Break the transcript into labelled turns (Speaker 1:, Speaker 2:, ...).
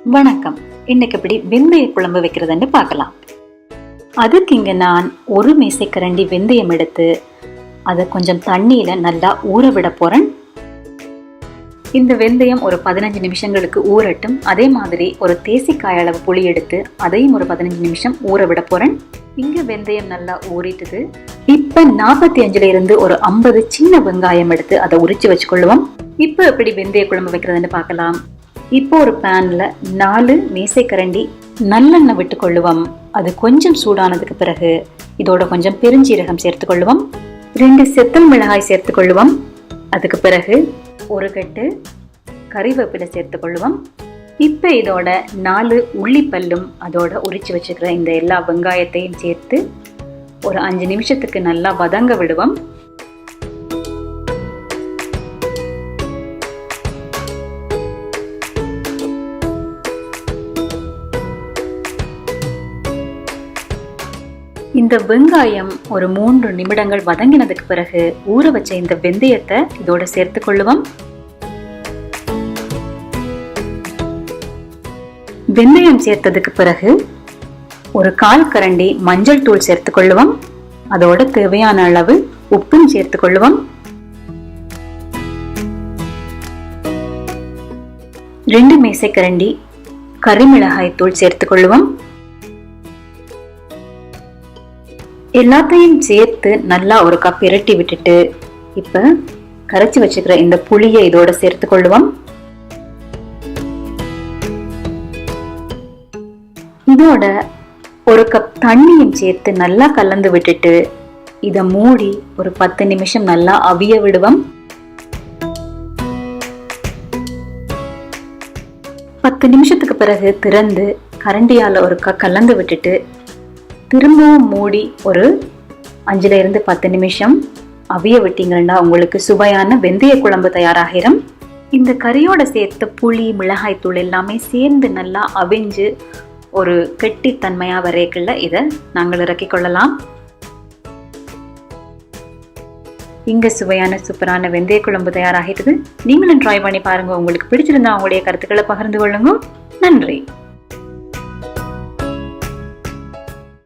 Speaker 1: வணக்கம். இன்னைக்கு எப்படி வெந்தய குழம்பு வைக்கிறதுன்னு பார்க்கலாம். அதுக்கு இங்க நான் ஒரு மேசைக்கரண்டி வெந்தயம் எடுத்து அதை கொஞ்சம் தண்ணியில நல்லா ஊற விட போறேன். இந்த வெந்தயம் ஒரு 15 நிமிஷங்களுக்கு ஊறட்டும். அதே மாதிரி ஒரு தேசிக்காய் அளவு புளி எடுத்து அதையும் ஒரு 15 நிமிஷம் ஊற விட போறேன். இங்க வெந்தயம் நல்லா ஊறிட்டுது. இப்ப 45ல இருந்து ஒரு 50 சின்ன வெங்காயம் எடுத்து அதை உரிச்சு வச்சுக்கொள்ளுவோம். இப்ப எப்படி வெந்தய குழம்பு வைக்கிறதுன்னு பார்க்கலாம். இப்போ ஒரு பேன்ல 4 மேசைக்கரண்டி நல்லெண்ணெய் விட்டு கொள்ளுவோம். அது கொஞ்சம் சூடானதுக்கு பிறகு இதோட கொஞ்சம் பெருஞ்சீரகம் சேர்த்து கொள்ளுவோம். 2 செத்தல் மிளகாய் சேர்த்து கொள்ளுவோம். அதுக்கு பிறகு ஒரு கட்டு கறிவேப்பிலை சேர்த்து கொள்ளுவோம். இப்ப இதோட 4 உள்ளிப்பல்லும் அதோட உரிச்சு வச்சுக்கிற இந்த எல்லா வெங்காயத்தையும் சேர்த்து ஒரு 5 நிமிஷத்துக்கு நல்லா வதங்க விடுவோம். இந்த வெங்காயம் ஒரு 3 நிமிடங்கள் வதங்கினதுக்கு பிறகு ஊற வச்ச இந்த வெந்தயத்தை இதோட சேர்த்து கொள்ளுவோம். வெந்தயம் சேர்த்ததுக்கு பிறகு ஒரு 1/4 கரண்டி மஞ்சள் தூள் சேர்த்து கொள்ளுவோம். அதோட தேவையான அளவு உப்பும் சேர்த்து கொள்ளுவோம். 2 மேசைக்கரண்டி கறிமிளகாய் தூள் சேர்த்து கொள்ளுவோம். எல்லாத்தையும் சேர்த்து நல்லா ஒரு கப் இரட்டி விட்டுட்டு இப்ப கரைச்சி வச்சுக்கிற இந்த புளியை இதோட சேர்த்து கொள்ளுவோம். இதோட ஒரு கப் தண்ணியும் சேர்த்து நல்லா கலந்து விட்டுட்டு இத மூடி ஒரு 10 நிமிஷம் நல்லா அவிய விடுவோம். 10 நிமிஷத்துக்கு பிறகு திறந்து கரண்டியால ஒரு கலந்து விட்டுட்டு திரும்பவும் மூடி ஒரு 5ல இருந்து 10 நிமிஷம் அவிய விட்டீங்கன்னா உங்களுக்கு சுவையான வெந்தய குழம்பு தயாராகிரும். இந்த கறியோட சேர்த்து புளி மிளகாய் தூள் எல்லாமே சேர்ந்து நல்லா அவிஞ்சு ஒரு கெட்டித்தன்மையா வரைக்குள்ள இதை நாங்கள் இறக்கிக் கொள்ளலாம். இங்க சுவையான சூப்பரான வெந்தய குழம்பு தயாராகிட்டது. நீங்களும் ட்ரை பண்ணி பாருங்க. உங்களுக்கு பிடிச்சிருந்தா உங்களுடைய கருத்துக்களை பகிர்ந்து கொள்ளுங்க. நன்றி.